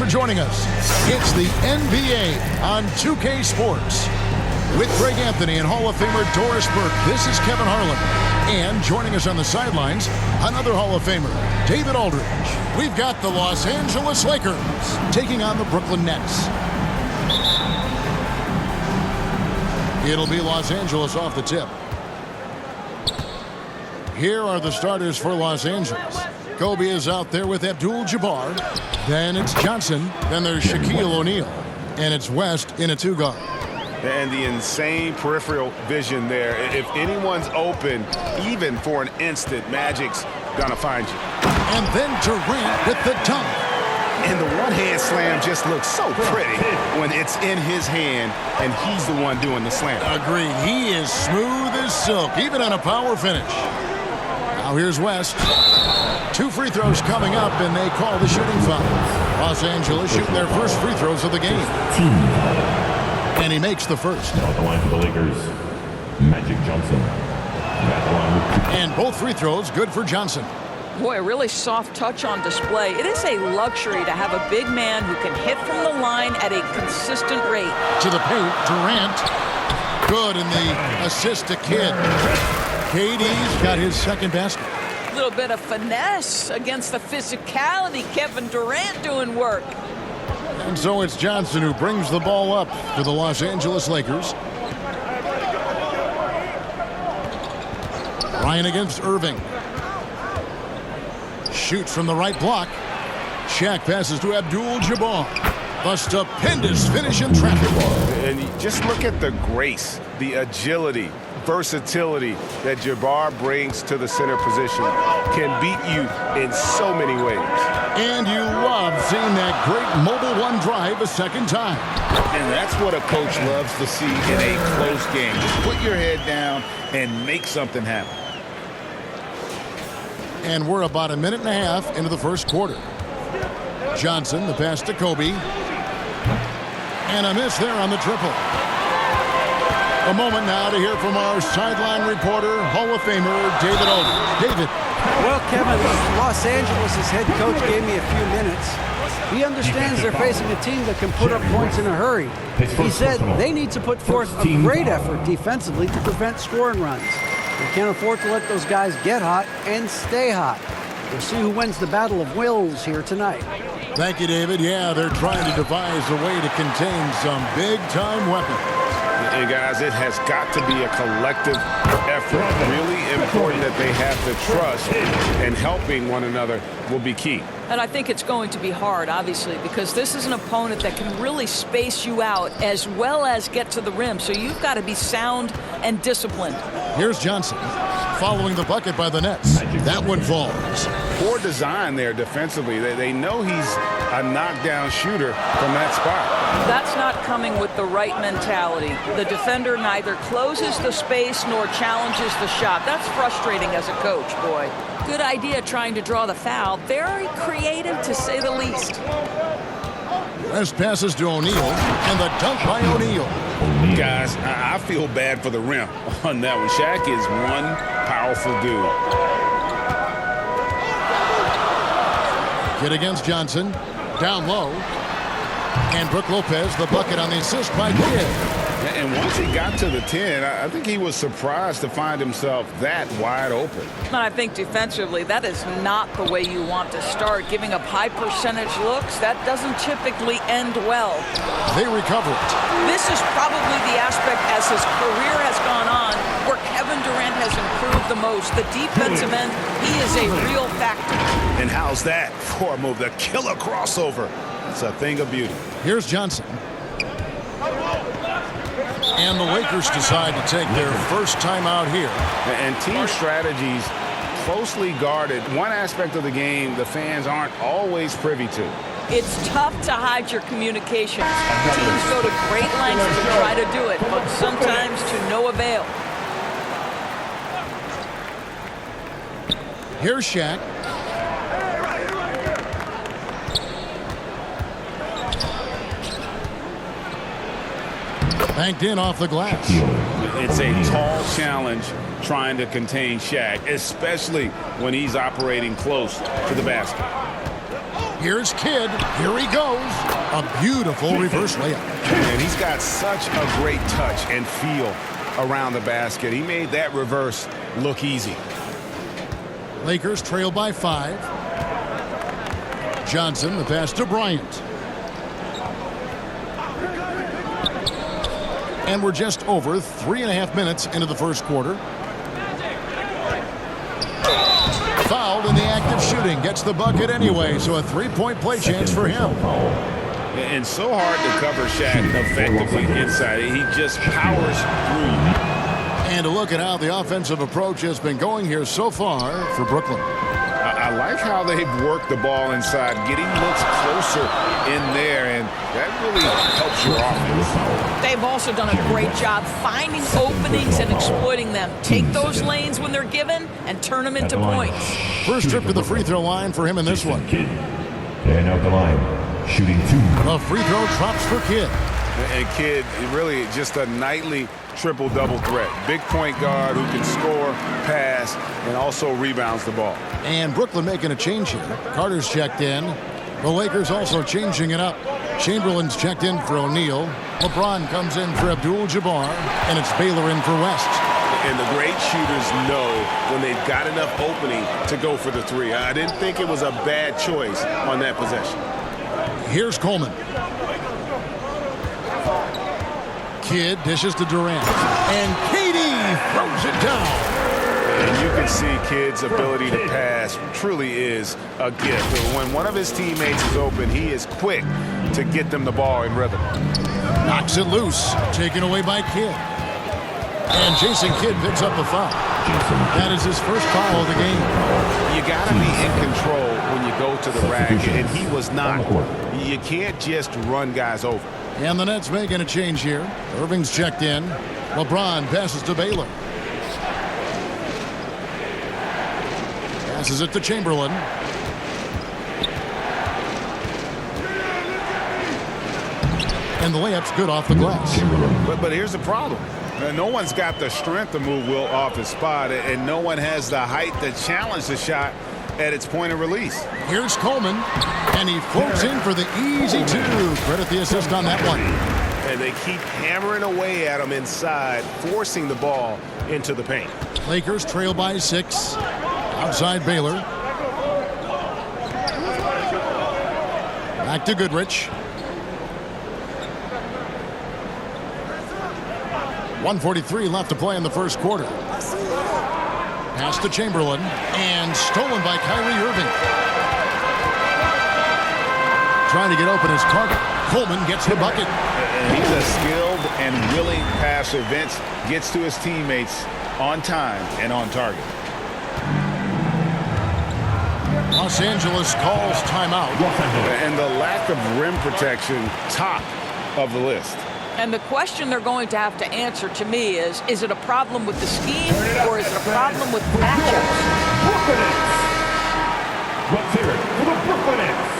for joining us. It's the NBA on 2K Sports. With Greg Anthony and Hall of Famer Doris Burke, this is Kevin Harlan. And joining us on the sidelines, another Hall of Famer, David Aldridge. We've got the Los Angeles Lakers taking on the Brooklyn Nets. It'll be Los Angeles off the tip. Here are the starters for Los Angeles. Kobe is out there with Abdul-Jabbar. Then it's Johnson. Then there's Shaquille O'Neal. And it's West in a two-guard. And the insane peripheral vision there. If anyone's open, even for an instant, Magic's gonna find you. And then Durant with the dunk. And the one-hand slam just looks so pretty when it's in his hand and he's the one doing the slam. Agreed. He is smooth as silk, even on a power finish. Now here's West. 2 free throws coming up, and they call the shooting foul. Los Angeles shooting their first free throws of the game. And he makes the first. At the line for the Lakers, Magic Johnson. And both free throws good for Johnson. Boy, a really soft touch on display. It is a luxury to have a big man who can hit from the line at a consistent rate. To the paint, Durant. Good in the assist to Kidd. KD's got his second basket. A little bit of finesse against the physicality. Kevin Durant doing work. And so it's Johnson who brings the ball up for the Los Angeles Lakers. Ryan against Irving. Shoots from the right block. Shaq passes to Abdul-Jabbar. A stupendous finish in traffic. And you just look at the grace, the agility, versatility that Jabbar brings to the center position. Can beat you in so many ways. And you love seeing that great mobile one drive a second time. And that's what a coach loves to see in a close game. Just put your head down and make something happen. And we're about a minute and a half into the first quarter. Johnson, the pass to Kobe. And a miss there on the triple. A moment now to hear from our sideline reporter, Hall of Famer, David Aldridge. David. Well, Kevin, Los Angeles' head coach gave me a few minutes. He understands they're facing a team that can put up points in a hurry. He said they need to put forth a great effort defensively to prevent scoring runs. They can't afford to let those guys get hot and stay hot. We'll see who wins the battle of wills here tonight. Thank you, David. Yeah, they're trying to devise a way to contain some big-time weapons. And guys, it has got to be a collective effort. Really important that they have the trust, and helping one another will be key. And I think it's going to be hard, obviously, because this is an opponent that can really space you out as well as get to the rim. So you've got to be sound and disciplined. Here's Johnson following the bucket by the Nets. That one falls. Poor design there defensively. They know he's a knockdown shooter from that spot. That's not coming with the right mentality. The defender neither closes the space nor challenges the shot. That's frustrating as a coach, boy. Good idea trying to draw the foul. Very creative, to say the least. West passes to O'Neal, and the dunk by O'Neal. Guys, I feel bad for the rim on that one. Shaq is one powerful dude. Kidd against Johnson. Down low. And Brook Lopez, the bucket on the assist by Kidd. And once he got to the 10, I think he was surprised to find himself that wide open. And I think defensively, that is not the way you want to start. Giving up high percentage looks, that doesn't typically end well. They recover it. This is probably the aspect as his career has gone on where Kevin Durant has improved the most. The defensive end, he is a real factor. And how's that for a move? The killer crossover. It's a thing of beauty. Here's Johnson. And the Lakers decide to take their first time out here. And team strategies closely guarded. One aspect of the game the fans aren't always privy to. It's tough to hide your communications. Teams go to great lengths to try to do it, but sometimes to no avail. Here's Shaq. Banked in off the glass. It's a tall challenge trying to contain Shaq, especially when he's operating close to the basket. Here's Kidd. Here he goes. A beautiful reverse layup. And he's got such a great touch and feel around the basket. He made that reverse look easy. Lakers trail by 5. Johnson, the pass to Bryant. And we're just over 3.5 minutes into the first quarter. Fouled in the act of shooting. Gets the bucket anyway, so a 3-point play chance for him. And so hard to cover Shaq effectively inside. He just powers through. And a look at how the offensive approach has been going here so far for Brooklyn. I like how they've worked the ball inside, getting looks closer in there, and that really helps your offense. They've also done a great job finding openings and exploiting them. Take those lanes when they're given and turn them into points. First trip to the free throw line for him in this one. And out the line, shooting 2. The free throw drops for Kidd. And Kidd, really just a nightly triple-double threat. Big point guard who can score, pass, and also rebounds the ball. And Brooklyn making a change here. Carter's checked in. The Lakers also changing it up. Chamberlain's checked in for O'Neal. LeBron comes in for Abdul-Jabbar. And it's Baylor in for West. And the great shooters know when they've got enough opening to go for the 3. I didn't think it was a bad choice on that possession. Here's Coleman. Kidd dishes to Durant. And KD throws it down. And you can see Kidd's ability to pass truly is a gift. When one of his teammates is open, he is quick to get them the ball in rhythm. Knocks it loose. Taken away by Kidd. And Jason Kidd picks up the foul. That is his first foul of the game. You got to be in control when you go to the rack, and he was not. You can't just run guys over. And the Nets making a change here. Irving's checked in. LeBron passes to Baylor. Passes it to Chamberlain. And the layup's good off the glass. But here's the problem. No one's got the strength to move Will off his spot, and no one has the height to challenge the shot at its point of release. Here's Coleman, and he floats in for the easy 2. Credit the assist on that one. And they keep hammering away at him inside, forcing the ball into the paint. Lakers trail by 6. Outside Baylor. Back to Goodrich. 1:43 left to play in the first quarter. Pass to Chamberlain, and stolen by Kyrie Irving. Trying to get open his target. Coleman gets the bucket. He's a skilled and willing passer. Vince gets to his teammates on time and on target. Los Angeles calls timeout. And the lack of rim protection, top of the list. And the question they're going to have to answer to me is it a problem with the scheme or is it a problem with matchups? Let's hear it for the Brooklyn Nets.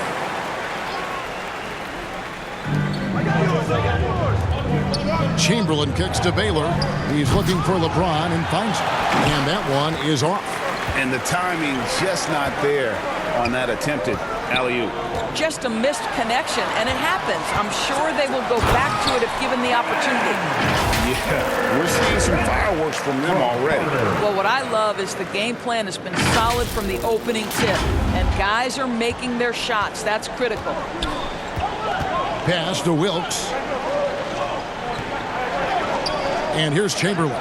Chamberlain kicks to Baylor. He's looking for LeBron and finds him. And that one is off. And the timing just not there on that attempted alley-oop. Just a missed connection, and it happens. I'm sure they will go back to it if given the opportunity. Yeah, we're seeing some fireworks from them already. Well, what I love is the game plan has been solid from the opening tip, and guys are making their shots. That's critical. Pass to Wilkes. And here's Chamberlain.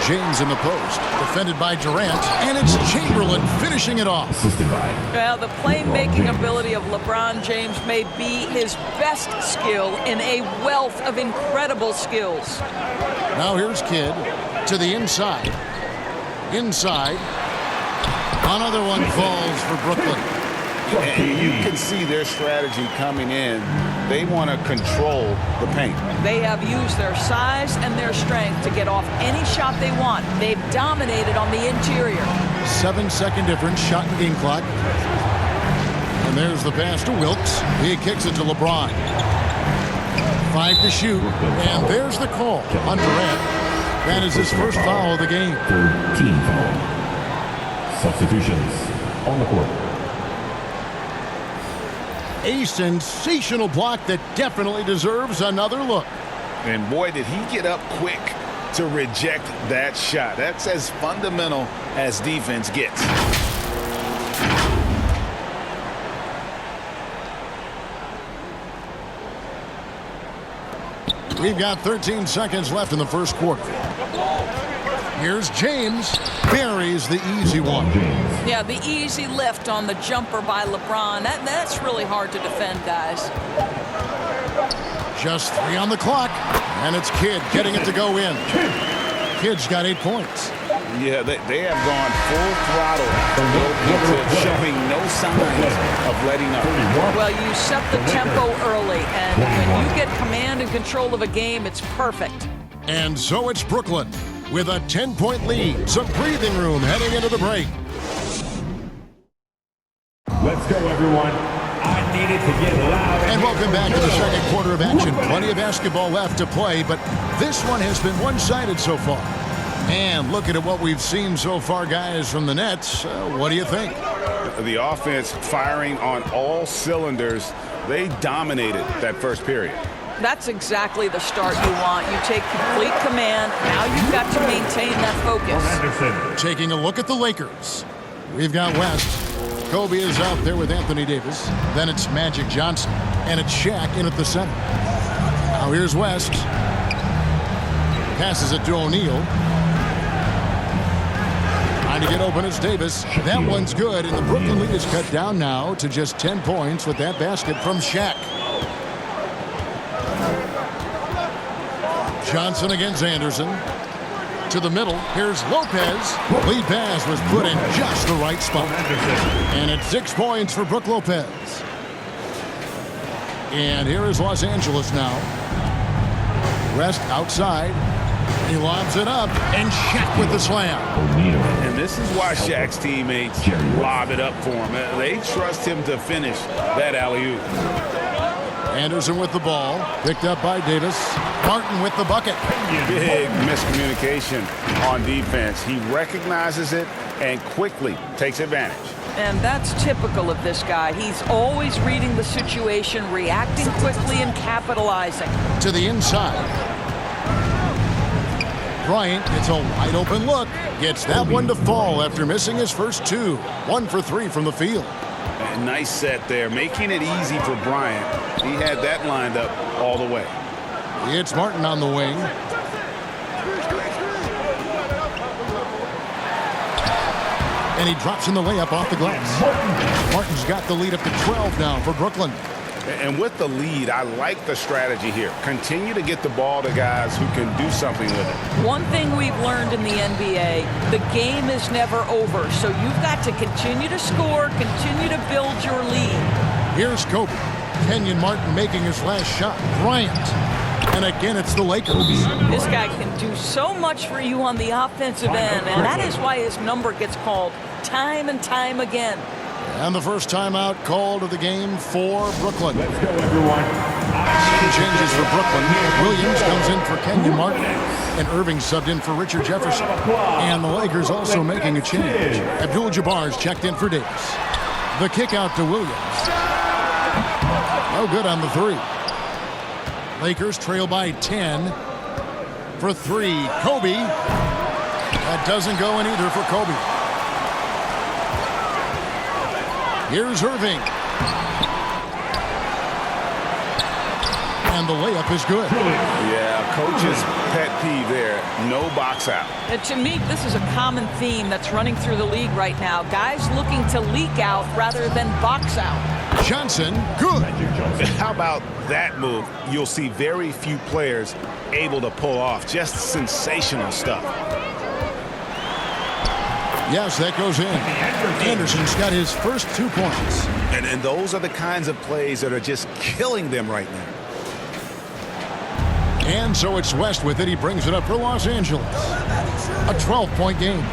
James in the post, defended by Durant, and it's Chamberlain finishing it off. Well, the playmaking ability of LeBron James may be his best skill in a wealth of incredible skills. Now here's Kidd to the inside. Inside. Another one falls for Brooklyn. And you can see their strategy coming in. They want to control the paint. They have used their size and their strength to get off any shot they want. They've dominated on the interior. 7-second difference, shot and game clock. And there's the pass to Wilkes. He kicks it to LeBron. 5 to shoot, and there's the call on Durant. That is his first foul of the game. Third team foul. Substitutions on the court. A sensational block that definitely deserves another look. And boy, did he get up quick to reject that shot. That's as fundamental as defense gets. We've got 13 seconds left in the first quarter. Here's James. Buries the easy one. Yeah, the easy lift on the jumper by LeBron. That's really hard to defend, guys. Just 3 on the clock. And it's Kidd getting it to go in. Kidd's got 8 points. Yeah, they have gone full throttle, showing no signs of letting up. Well, you set the tempo early, and when you get command and control of a game, it's perfect. And so it's Brooklyn with a 10-point lead. Some breathing room heading into the break. Let's go, everyone. I needed to get loud. And welcome back to the second quarter of action. Plenty of basketball left to play, but this one has been one-sided so far. And looking at what we've seen so far, guys, from the Nets, what do you think? The offense firing on all cylinders. They dominated that first period. That's exactly the start you want. You take complete command. Now you've got to maintain that focus. Taking a look at the Lakers. We've got West. Kobe is out there with Anthony Davis. Then it's Magic Johnson. And it's Shaq in at the center. Now here's West. Passes it to O'Neal. Trying to get open is Davis. That one's good, and the Brooklyn lead is cut down now to just 10 points with that basket from Shaq. Johnson against Anderson. To the middle. Here's Lopez. Lead pass was put in just the right spot. And it's 6 points for Brook Lopez. And here is Los Angeles now. Rest outside. He lobs it up, and Shaq with the slam. And this is why Shaq's teammates lob it up for him. They trust him to finish that alley-oop. Anderson with the ball, picked up by Davis. Martin with the bucket. Big miscommunication on defense. He recognizes it and quickly takes advantage. And that's typical of this guy. He's always reading the situation, reacting quickly, and capitalizing. To the inside. Bryant gets a wide open look. Gets that one to fall after missing his first 2. 1 for 3 from the field. And nice set there, making it easy for Bryant. He had that lined up all the way. It's Martin on the wing. And he drops in the layup off the glass. Martin's got the lead up to 12 now for Brooklyn. And with the lead, I like the strategy here. Continue to get the ball to guys who can do something with it. One thing we've learned in the NBA, the game is never over. So you've got to continue to score, continue to build your lead. Here's Kobe. Kenyon Martin making his last shot. Bryant. And again, it's the Lakers. This guy can do so much for you on the offensive end, and that is why his number gets called time and time again. And the first timeout called of the game for Brooklyn. Let's go, everyone. Changes for Brooklyn. Williams comes in for Kenyon Martin. And Irving subbed in for Richard Jefferson. And the Lakers also making a change. Abdul-Jabbar's checked in for Davis. The kick out to Williams. No good on the 3. Lakers trail by 10. For 3, Kobe. That doesn't go in either for Kobe. Here's Irving. And the layup is good. Yeah, coach's pet peeve there. No box out. And to me, this is a common theme that's running through the league right now. Guys looking to leak out rather than box out. Johnson, good. How about that move? You'll see very few players able to pull off. Just sensational stuff. Yes, that goes in. Anderson's got his first 2 points. And those are the kinds of plays that are just killing them right now. And so it's West with it. He brings it up for Los Angeles. A 12-point game.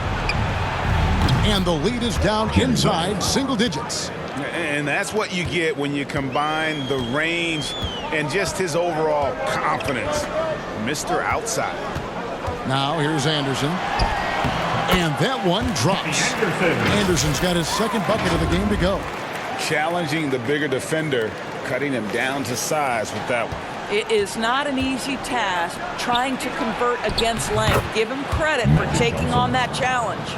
And the lead is down inside single digits. And that's what you get when you combine the range and just his overall confidence. Mr. Outside. Now here's Anderson. And that one drops. Anderson's got his second bucket of the game to go. Challenging the bigger defender, cutting him down to size with that one. It is not an easy task trying to convert against length. Give him credit for taking on that challenge.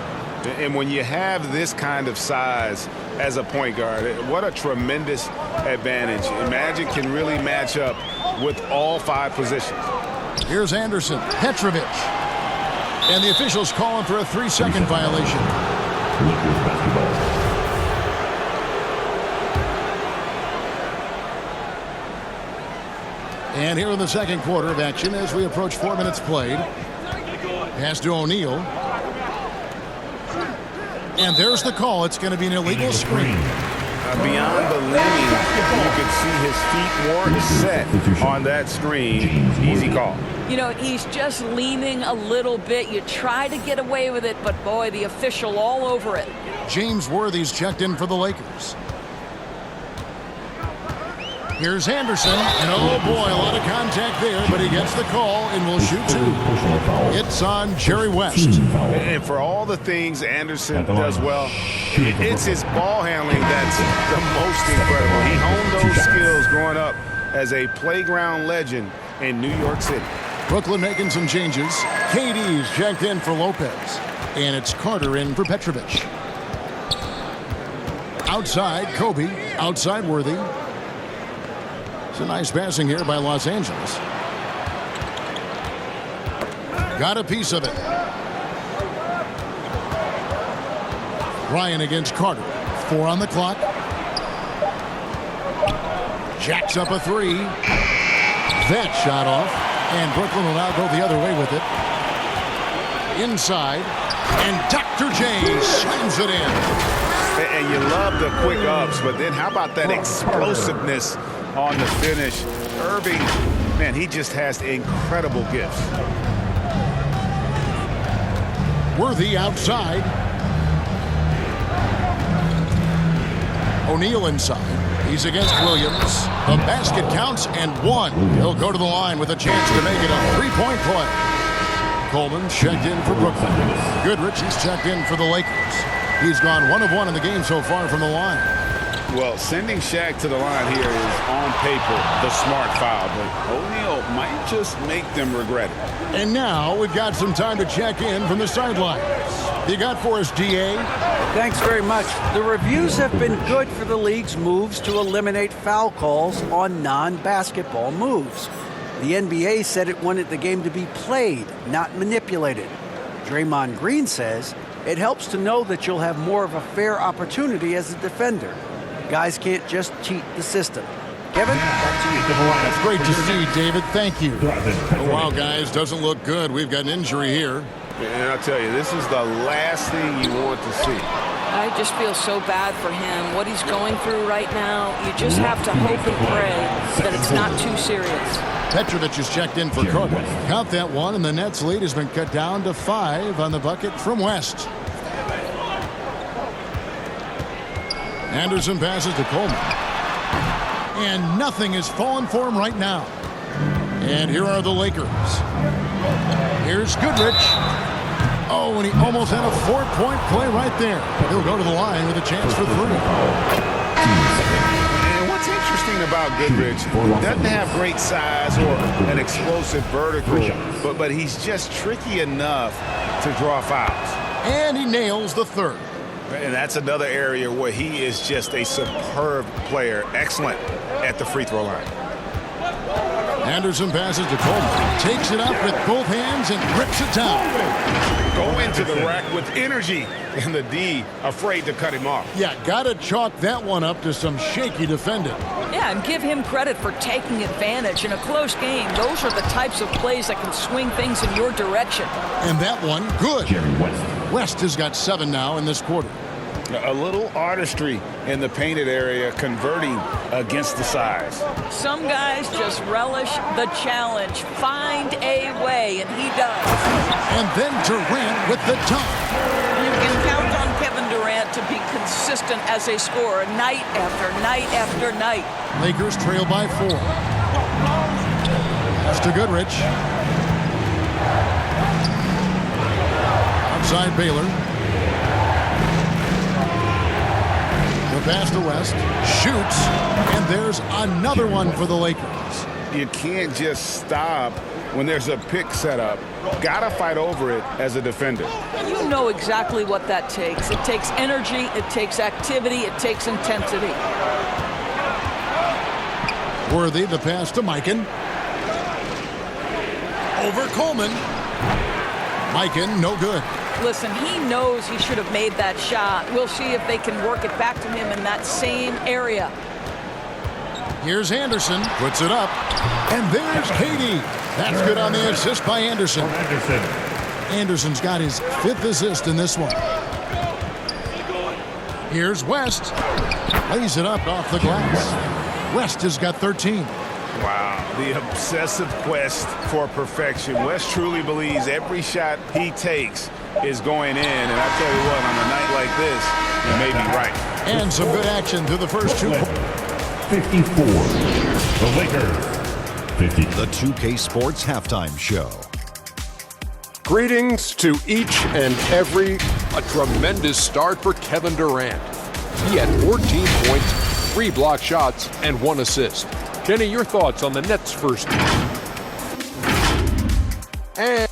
And when you have this kind of size as a point guard, what a tremendous advantage. Magic can really match up with all 5 positions. Here's Anderson. Petrovic. And the officials calling for a 3-second violation. And here in the second quarter of action as we approach 4 minutes played. Pass to O'Neal. And there's the call. It's going to be an illegal screen. Beyond the leaning, you could see his feet weren't set on that screen. Easy call. You know, he's just leaning a little bit. You try to get away with it, but boy, the official all over it. James Worthy's checked in for the Lakers. Here's Anderson, and oh boy, a lot of contact there, but he gets the call and will shoot 2. It's on Jerry West. And for all the things Anderson does well, it's his ball handling that's the most incredible. He honed those skills growing up as a playground legend in New York City. Brooklyn making some changes. KD's checked in for Lopez, and it's Carter in for Petrovic. Outside, Kobe. Outside, Worthy. It's a nice passing here by Los Angeles. Got a piece of it. Ryan against Carter. 4 on the clock. Jacks up a 3. That shot off. And Brooklyn will now go the other way with it. Inside. And Dr. J slams it in. And you love the quick ups, but then how about that explosiveness on the finish? Irving, man, he just has incredible gifts. Worthy outside. O'Neal inside. He's against Williams. The basket counts and 1. He'll go to the line with a chance to make it a 3-point play. Coleman checked in for Brooklyn. Goodrich, he's checked in for the Lakers. He's gone 1 of 1 in the game so far from the line. Well, sending Shaq to the line here is on paper the smart foul, but O'Neal might just make them regret it. And now we've got some time to check in from the sidelines. You got for us, DA? Thanks very much. The reviews have been good for the league's moves to eliminate foul calls on non-basketball moves. The NBA said it wanted the game to be played, not manipulated. Draymond Green says it helps to know that you'll have more of a fair opportunity as a defender. Guys can't just cheat the system. Kevin, back to you. That's great to see, David. Thank you. Oh, wow, guys, doesn't look good. We've got an injury here. And I'll tell you, this is the last thing you want to see. I just feel so bad for him. What he's going through right now, you just have to hope and pray that it's not too serious. Petrovic is checked in for Carter. Count that 1, and the Nets' lead has been cut down to 5 on the bucket from West. Anderson passes to Coleman. And nothing is falling for him right now. And here are the Lakers. Here's Goodrich. Oh, and he almost had a 4-point play right there. He'll go to the line with a chance for 3. And what's interesting about Goodrich, he doesn't have great size or an explosive vertical, but he's just tricky enough to draw fouls. And he nails the 3rd. And that's another area where he is just a superb player. Excellent at the free throw line. Anderson passes to Coleman. Takes it up with both hands and rips it down. Go into the rack with energy. And the D afraid to cut him off. Yeah, got to chalk that one up to some shaky defending. Yeah, and give him credit for taking advantage. In a close game, those are the types of plays that can swing things in your direction. And that one, good. West has got 7 now in this quarter. A little artistry in the painted area, converting against the size. Some guys just relish the challenge. Find a way, and he does. And then Durant with the dunk. You can count on Kevin Durant to be consistent as a scorer night after night after night. Lakers trail by 4. That's to Goodrich. side, Baylor. The pass to West. Shoots. And there's another one for the Lakers. You can't just stop when there's a pick set up. Gotta fight over it as a defender. You know exactly what that takes. It takes energy, it takes activity, it takes intensity. Worthy, the pass to Mikan. Over Coleman. Mikan, no good. Listen, he knows he should have made that shot. We'll see if they can work it back to him in that same area. Here's Anderson, puts it up, and there's Katie. That's good on the assist by Anderson. Anderson's got his 5th assist in this one. Here's West. Lays it up off the glass. West has got 13. Wow, the obsessive quest for perfection. West truly believes every shot he takes is going in, and I tell you what, on a night like this, you may be right. And some good action through the first 2 quarters. 54. The Lakers. 50. The 2K Sports Halftime Show. Greetings to each and every. A tremendous start for Kevin Durant. He had 14 points, 3 block shots, and 1 assist. Jenny, your thoughts on the Nets' first game? And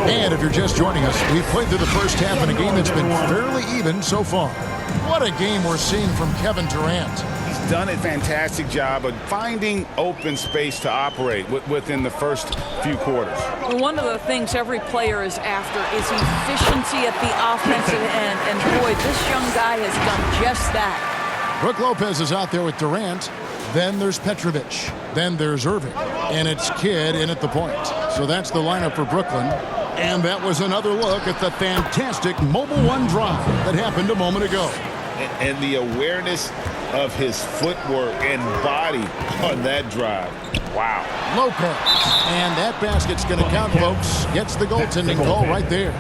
And if you're just joining us, we've played through the first half in a game that's been fairly even so far. What a game we're seeing from Kevin Durant. He's done a fantastic job of finding open space to operate within the first few quarters. One of the things every player is after is efficiency at the offensive end. And boy, this young guy has done just that. Brook Lopez is out there with Durant. Then there's Petrovic. Then there's Irving. And it's Kidd in at the point. So that's the lineup for Brooklyn. And that was another look at the fantastic Mobile One drive that happened a moment ago. And the awareness of his footwork and body on that drive. Wow. Lopez. And that basket's going to count, folks. Gets the goaltending call right there.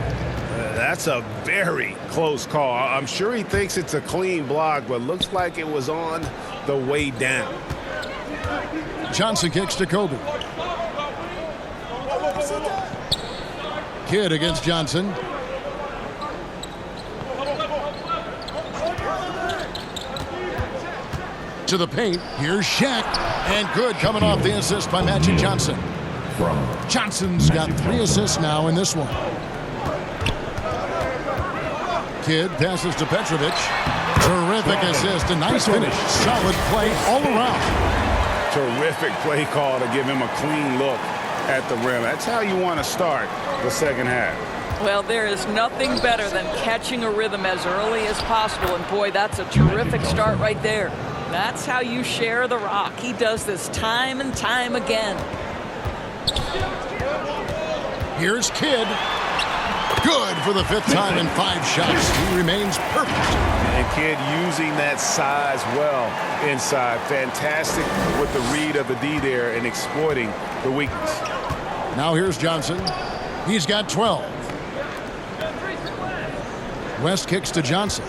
That's a very close call. I'm sure he thinks it's a clean block, but looks like it was on the way down. Johnson kicks to Kobe. Kidd against Johnson. To the paint. Here's Shaq. And good coming off the assist by Magic Johnson. Johnson's got 3 assists now in this one. Kidd passes to Petrovic. Terrific assist. A nice finish. Solid play all around. Terrific play call to give him a clean look at the rim. That's how you want to start the second half. Well, there is nothing better than catching a rhythm as early as possible. And boy, that's a terrific start right there. That's how you share the rock. He does this time and time again. Here's Kidd. Good for the 5th time in 5 shots. He remains perfect. And Kidd using that size well inside. Fantastic with the read of the D there and exploiting the weakness. Now here's Johnson. He's got 12. West kicks to Johnson.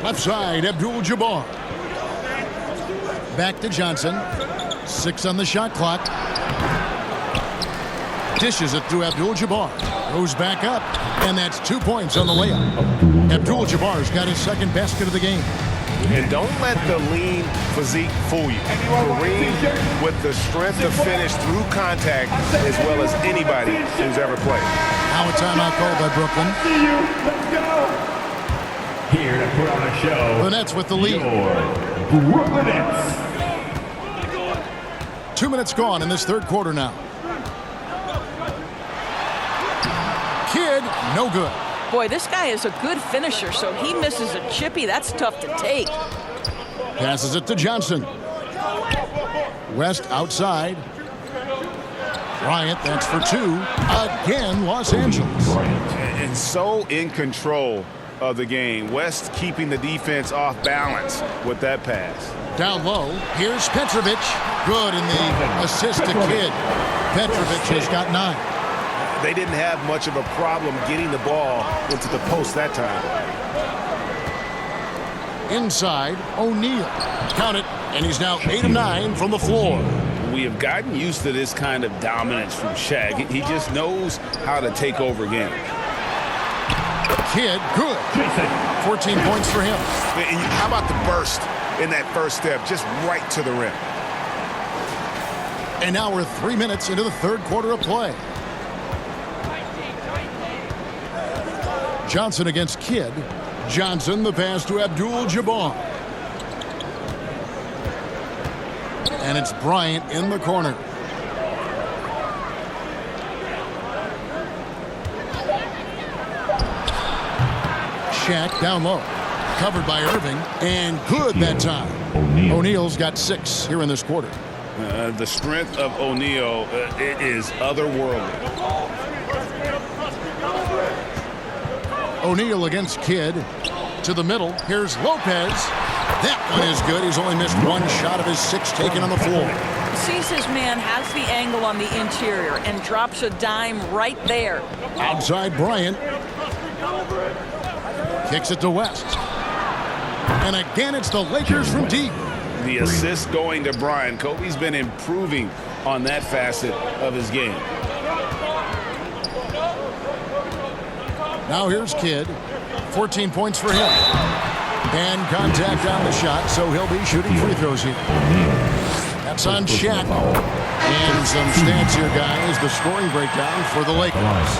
Left side, Abdul-Jabbar. Back to Johnson. 6 on the shot clock. Dishes it through Abdul-Jabbar. Goes back up, and that's 2 points on the layup. Abdul-Jabbar's got his 2nd basket of the game. And don't let the lean physique fool you. Kareem with the strength to finish through contact as well as anybody who's ever played. Now a timeout called by Brooklyn. Let's go. Here to put on a show. The Nets with the lead. Brooklyn Nets. 2 minutes gone in this 3rd quarter now. Kidd, no good. Boy, this guy is a good finisher, so he misses a chippy. That's tough to take. Passes it to Johnson. West outside. Bryant, that's for 2. Again, Los Angeles. And so in control of the game. West keeping the defense off balance with that pass. Down low, here's Petrovic. Good in the assist to Kidd. Petrovic has got 9. They didn't have much of a problem getting the ball into the post that time. Inside, O'Neal. Count it, and he's now 8 of 9 from the floor. We have gotten used to this kind of dominance from Shaq. He just knows how to take over games. Kidd, good. 14 points for him. And how about the burst in that first step, just right to the rim. And now we're 3 minutes into the third quarter of play. Johnson against Kidd. Johnson, the pass to Abdul-Jabbar. And it's Bryant in the corner. Shaq down low. Covered by Irving. And good that time. O'Neal's got 6 here in this quarter. The strength of O'Neal it is otherworldly. O'Neal against Kidd. To the middle. Here's Lopez. That one is good. He's only missed 1 shot of his 6 taken on the floor. Sees his man has the angle on the interior and drops a dime right there. Outside Bryant. Kicks it to West. And again, it's the Lakers from deep. The assist going to Bryant. Kobe's been improving on that facet of his game. Now here's Kidd. 14 points for him. And contact on the shot, so he'll be shooting free throws here. That's on Shaq. And some stats here, guys. The scoring breakdown for the Lakers.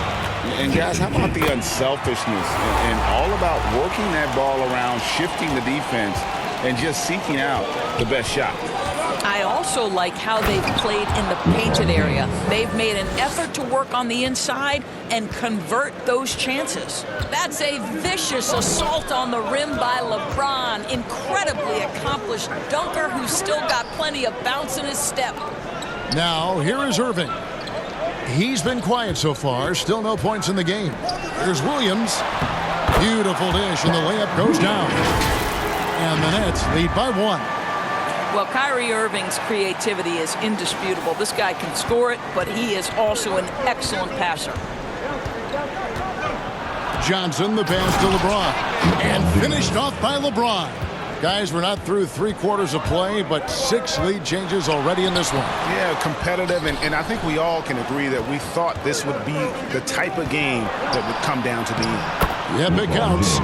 And guys, how about the unselfishness and all about working that ball around, shifting the defense, and just seeking out the best shot. I also like how they've played in the painted area. They've made an effort to work on the inside and convert those chances. That's a vicious assault on the rim by LeBron. Incredibly accomplished dunker who's still got plenty of bounce in his step. Now, here is Irving. He's been quiet so far. Still no points in the game. Here's Williams. Beautiful dish, and the layup goes down. And the Nets lead by 1. Well, Kyrie Irving's creativity is indisputable. This guy can score it, but he is also an excellent passer. Johnson, the pass to LeBron. And finished off by LeBron. Guys, we're not through 3 quarters of play, but 6 lead changes already in this one. Yeah, competitive, and I think we all can agree that we thought this would be the type of game that would come down to the end. Yep, it counts.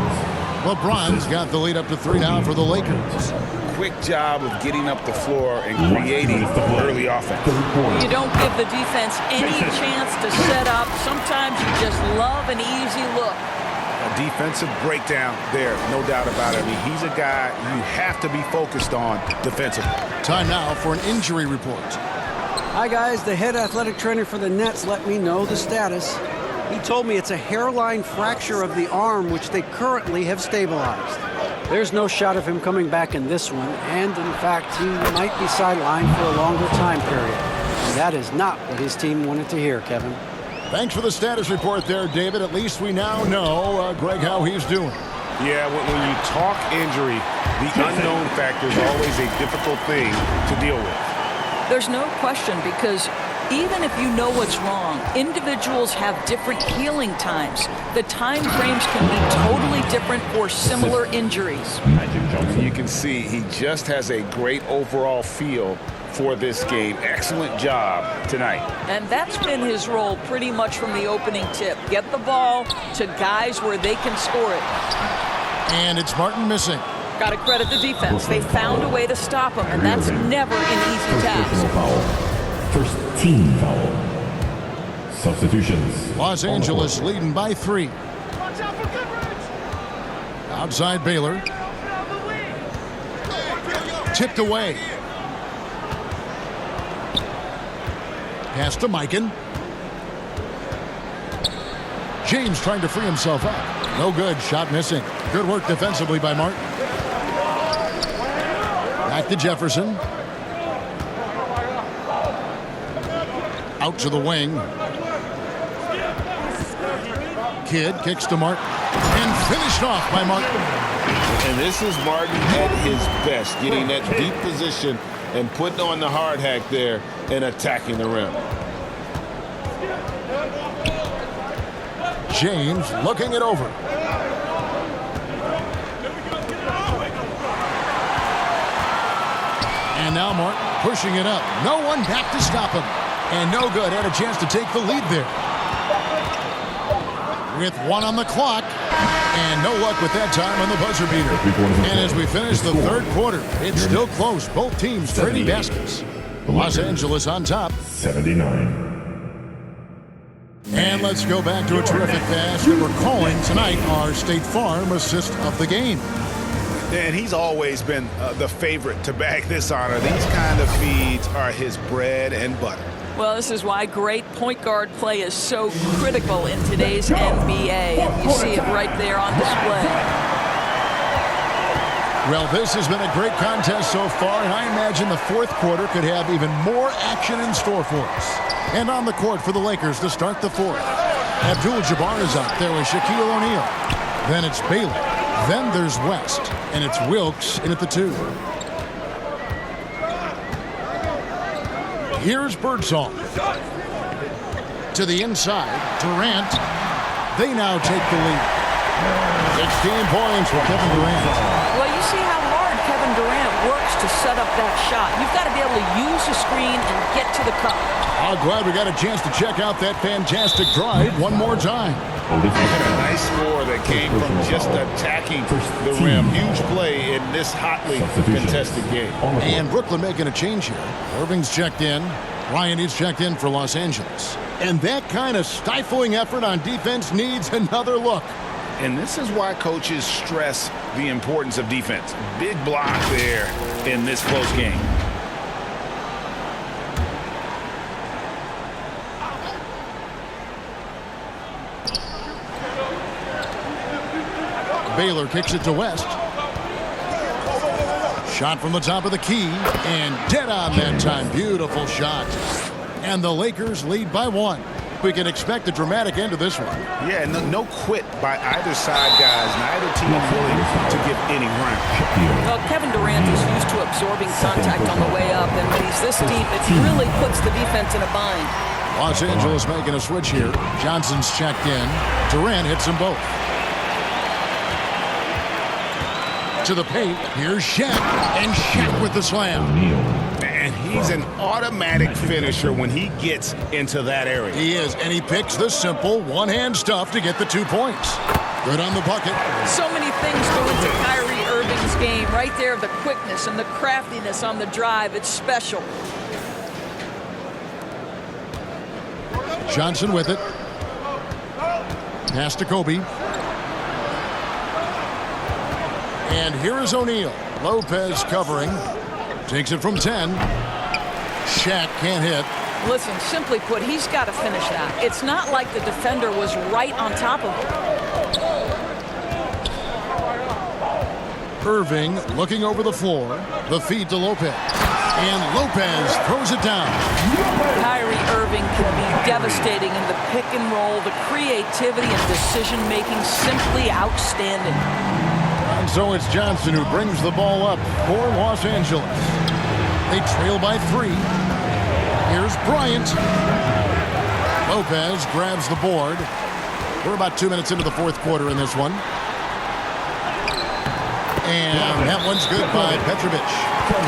LeBron's got the lead up to 3 now for the Lakers. Quick job of getting up the floor and creating early offense. You don't give the defense any chance to set up. Sometimes you just love an easy look. A defensive breakdown there, no doubt about it. I mean, he's a guy you have to be focused on defensively. Time now for an injury report. Hi, guys. The head athletic trainer for the Nets let me know the status. He told me it's a hairline fracture of the arm, which they currently have stabilized. There's no shot of him coming back in this one, and in fact, he might be sidelined for a longer time period. And that is not what his team wanted to hear, Kevin. Thanks for the status report there, David. At least we now know, Greg, how he's doing. Yeah, when you talk injury, the unknown factor is always a difficult thing to deal with. There's no question, because even if you know what's wrong, individuals have different healing times. The time frames can be totally different for similar injuries. You can see he just has a great overall feel for this game. Excellent job tonight. And that's been his role pretty much from the opening tip. Get the ball to guys where they can score it. And it's Martin missing. Got to credit the defense. They found a way to stop him, and that's never an easy task. First team foul. Substitutions. Los Angeles leading by 3. Outside Baylor. Tipped away. Pass to Mikan. James trying to free himself up. No good. Shot missing. Good work defensively by Martin. Back to Jefferson. Out to the wing. Kidd kicks to Martin. And finished off by Martin. And this is Martin at his best, getting that deep position and putting on the hard hack there and attacking the rim. James looking it over. And now Martin pushing it up. No one back to stop him. And no good. Had a chance to take the lead there. With 1 on the clock. And no luck with that time on the buzzer beater. And as we finish the third quarter, it's still close. Both teams trading baskets. Los Angeles on top. 79. And let's go back to a terrific pass that we're calling tonight our State Farm assist of the game. And he's always been the favorite to bag this honor. These kind of feeds are his bread and butter. Well, this is why great point guard play is so critical in today's NBA. And you see it right there on display. Well, this has been a great contest so far, and I imagine the fourth quarter could have even more action in store for us. And on the court for the Lakers to start the fourth. Abdul-Jabbar is up there with Shaquille O'Neal. Then it's Baylor. Then there's West. And it's Wilkes in at the 2. Here's Birdsall. To the inside. Durant. They now take the lead. 16 points for Kevin Durant. Well, you see how hard Kevin Durant works to set up that shot. You've got to be able to use the screen and get to the cup. I'm glad we got a chance to check out that fantastic drive one more time. A nice score that came from just attacking the rim. Huge play in this hotly contested game. And Brooklyn making a change here. Irving's checked in. Ryan is checked in for Los Angeles. And that kind of stifling effort on defense needs another look. And this is why coaches stress the importance of defense. Big block there in this close game. Baylor kicks it to West. Shot from the top of the key. And dead on that time. Beautiful shot. And the Lakers lead by 1. We can expect a dramatic end to this one. Yeah, no quit by either side, guys. Neither team willing to give any ground. Well, Kevin Durant is used to absorbing contact on the way up, and when he's this deep, it really puts the defense in a bind. Los Angeles making a switch here. Johnson's checked in. Durant hits them both. To the paint. Here's Shaq. And Shaq with the slam. And he's an automatic finisher when he gets into that area. He is, and he picks the simple one-hand stuff to get the 2 points. Good on the bucket. So many things go into Kyrie Irving's game. Right there, the quickness and the craftiness on the drive. It's special. Johnson with it. Pass to Kobe. And here is O'Neal. Lopez covering. Takes it from 10. Shaq can't hit. Listen, simply put, he's got to finish that. It's not like the defender was right on top of him. Irving looking over the floor. The feed to Lopez. And Lopez throws it down. Kyrie Irving can be devastating in the pick and roll. The creativity and decision-making simply outstanding. And so it's Johnson who brings the ball up for Los Angeles. They trail by 3. Here's Bryant. Lopez grabs the board. We're about 2 minutes into the fourth quarter in this one. And that one's good by Petrovic.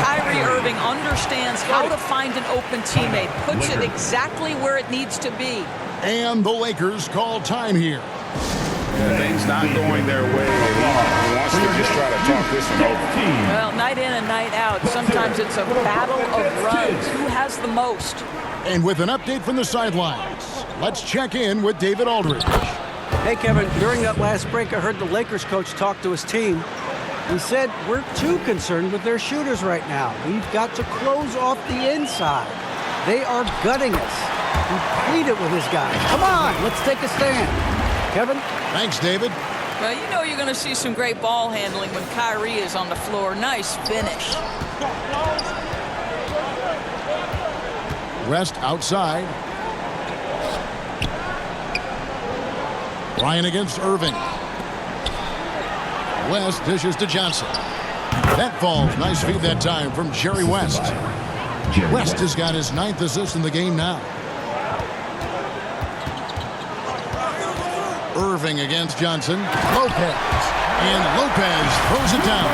Kyrie Irving understands how to find an open teammate. Puts it exactly where it needs to be. And the Lakers call time here. Things not going their way. He wants to just try to talk this one over. Well, night in and night out, sometimes it's a battle of runs. Who has the most? And with an update from the sidelines, let's check in with David Aldridge. Hey, Kevin, during that last break, I heard the Lakers coach talk to his team. He said, we're too concerned with their shooters right now. We've got to close off the inside. They are gutting us. He pleaded with his guys. Come on, let's take a stand. Kevin? Thanks, David. Well, you know you're going to see some great ball handling when Kyrie is on the floor. Nice finish. West outside. Ryan against Irving. West dishes to Johnson. That falls. Nice feed that time from Jerry West. West has got his 9th assist in the game now. Irving against Johnson. Lopez. And Lopez throws it down.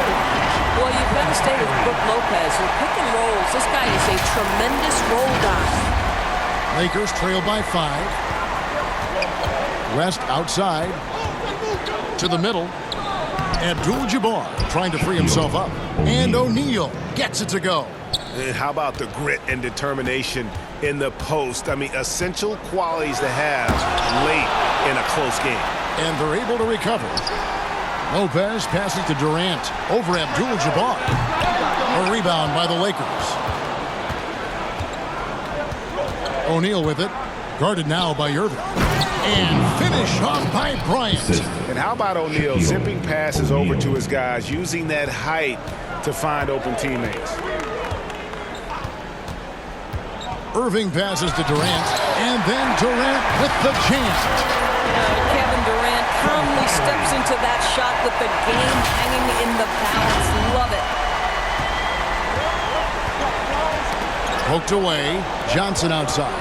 Well, you've got to stay with Brook Lopez. Your pick and roll balls. This guy is a tremendous roll guy. Lakers trail by 5. West outside. To the middle. Abdul-Jabbar trying to free himself up. And O'Neal gets it to go. And how about the grit and determination in the post? I mean, essential qualities to have late in a close game. And they're able to recover. Lopez passes to Durant over Abdul-Jabbar. A rebound by the Lakers. O'Neal with it. Guarded now by Irving. And finish off by Bryant. And how about O'Neal zipping passes over to his guys, using that height to find open teammates. Irving passes to Durant, and then Durant with the chance. Kevin Durant calmly steps into that shot with the game hanging in the balance. Love it. Poked away. Johnson outside.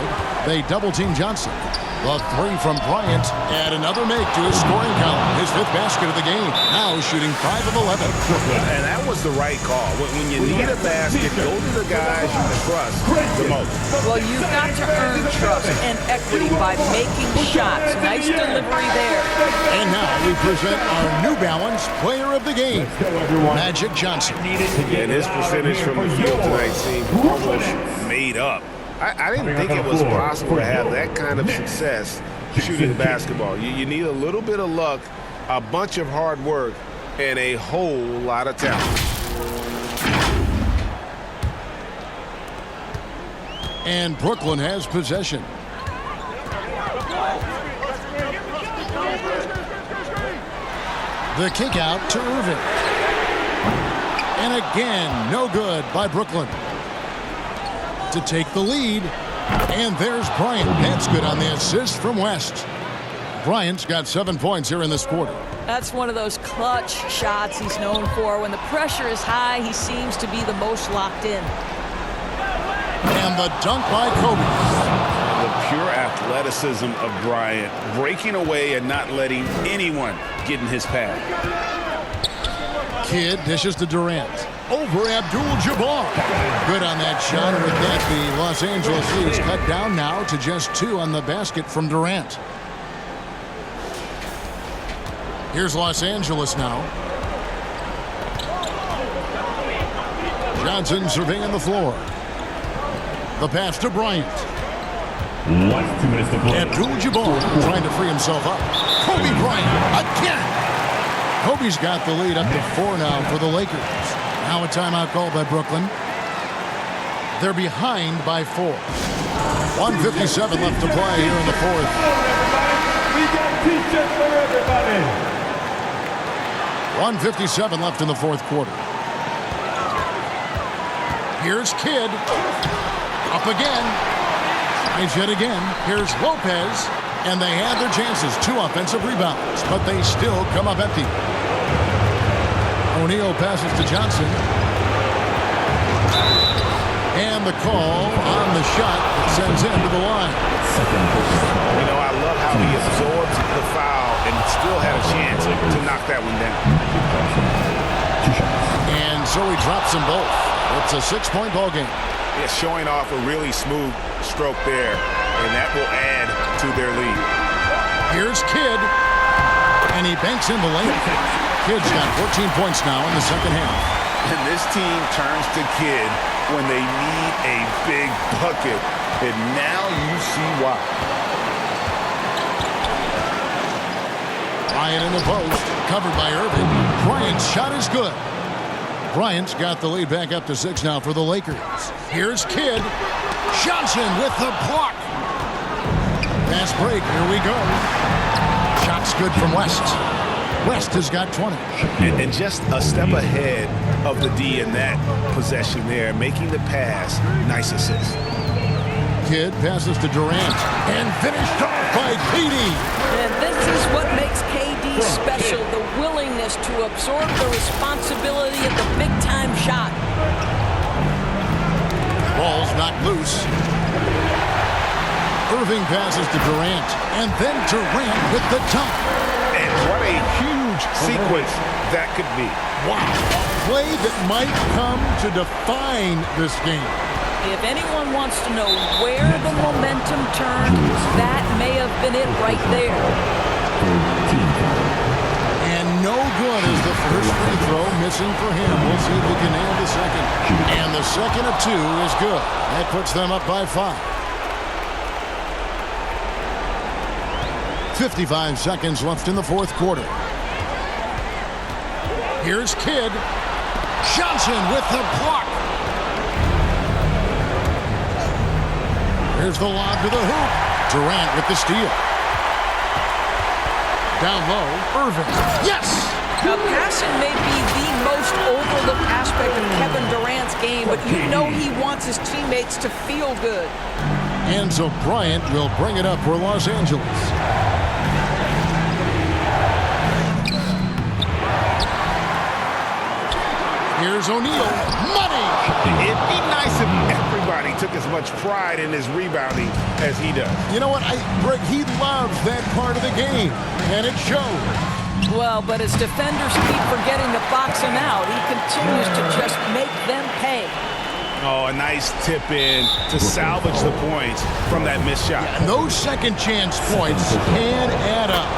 They double-team Johnson. The 3 from Bryant, and another make to his scoring column. His 5th basket of the game. Now shooting 5 of 11. And that was the right call. When you need a basket, go to the guys you trust the most. Well, you've got to earn trust and equity by making shots. Nice delivery there. And now we present our New Balance player of the game, Magic Johnson. And his percentage from the field tonight seemed almost made up. I didn't think it was possible to have that kind of success shooting basketball. You need a little bit of luck, a bunch of hard work, and a whole lot of talent. And Brooklyn has possession. The kick out to Irving. And again, no good by Brooklyn to take the lead. And there's Bryant. That's good on the assist from West. Bryant's got 7 points here in this quarter. That's one of those clutch shots he's known for. When the pressure is high, he seems to be the most locked in. And the dunk by Kobe. The pure athleticism of Bryant, breaking away and not letting anyone get in his path. Kidd dishes to Durant. Over Abdul-Jabbar. Good on that shot. With that, the Los Angeles lead is cut down now to just 2 on the basket from Durant. Here's Los Angeles now. Johnson surveying the floor. The pass to Bryant. 2 minutes to play. Abdul-Jabbar trying to free himself up. Kobe Bryant again. Kobe's got the lead up to 4 now for the Lakers. Now a timeout called by Brooklyn. They're behind by 4. 1:57 left to play here in the 4th. We got t-shirts for everybody. 1:57 left in the 4th quarter. Here's Kidd. Up again. Tries yet again. Here's Lopez. And they had their chances. 2 offensive rebounds. But they still come up empty. O'Neal passes to Johnson. And the call on the shot that sends him to the line. You know, I love how he absorbed the foul and still had a chance to knock that one down. And so he drops them both. It's a 6-point ball game. Yeah, showing off a really smooth stroke there, and that will add to their lead. Here's Kidd. And he banks in the lane. Kidd's got 14 points now in the second half. And this team turns to Kidd when they need a big bucket. And now you see why. Bryant in the post. Covered by Irving. Bryant's shot is good. Bryant's got the lead back up to 6 now for the Lakers. Here's Kidd. Johnson with the block. Fast break. Here we go. Shot's good from West. West has got 20. And just a step ahead of the D in that possession there, making the pass. Nice assist. Kidd passes to Durant and finished off by KD. And this is what makes KD special, the willingness to absorb the responsibility of the big-time shot. Ball's knocked loose. Irving passes to Durant, and then Durant with the dunk. And what a huge sequence that could be. Wow. A play that might come to define this game. If anyone wants to know where the momentum turned, that may have been it right there. And no good is the first free throw, missing for him. We'll see if he can nail the second. And the second of 2 is good. That puts them up by 5. 55 seconds left in the fourth quarter. Here's Kidd. Johnson with the block. Here's the lob to the hoop. Durant with the steal. Down low, Irving. Yes! Now, passing may be the most overlooked aspect of Kevin Durant's game, but you know he wants his teammates to feel good. And so Bryant will bring it up for Los Angeles. Here's O'Neal. Money! It'd be nice if everybody took as much pride in his rebounding as he does. You know what? He loves that part of the game, and it showed. Well, but as defenders keep forgetting to box him out, he continues to just make them pay. Oh, a nice tip in to salvage the points from that missed shot. And those second chance points can add up.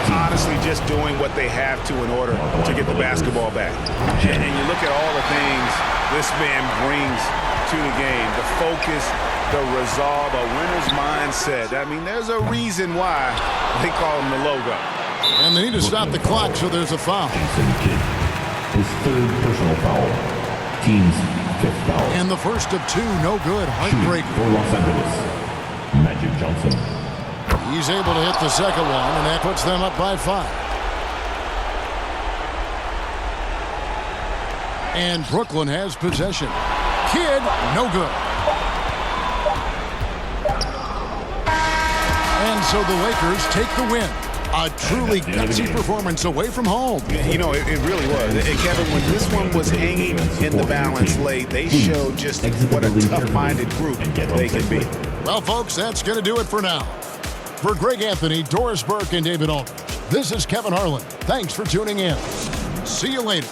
Honestly, just doing what they have to in order to get the basketball back. And you look at all the things this man brings to the game. The focus, the resolve, a winner's mindset. I mean, there's a reason why they call him the logo. And they need to stop the clock, so there's a foul. His third personal foul. Team's 5th foul. And the first of 2, no good. Heartbreak. For Los Angeles, Magic Johnson. He's able to hit the second one, and that puts them up by 5. And Brooklyn has possession. Kidd, no good. And so the Lakers take the win. A truly gutsy performance away from home. You know, it really was. And Kevin, when this one was hanging in the balance late, they showed just what a tough-minded group they can be. Well, folks, that's going to do it for now. For Greg Anthony, Doris Burke, and David Aldridge, this is Kevin Harlan. Thanks for tuning in. See you later.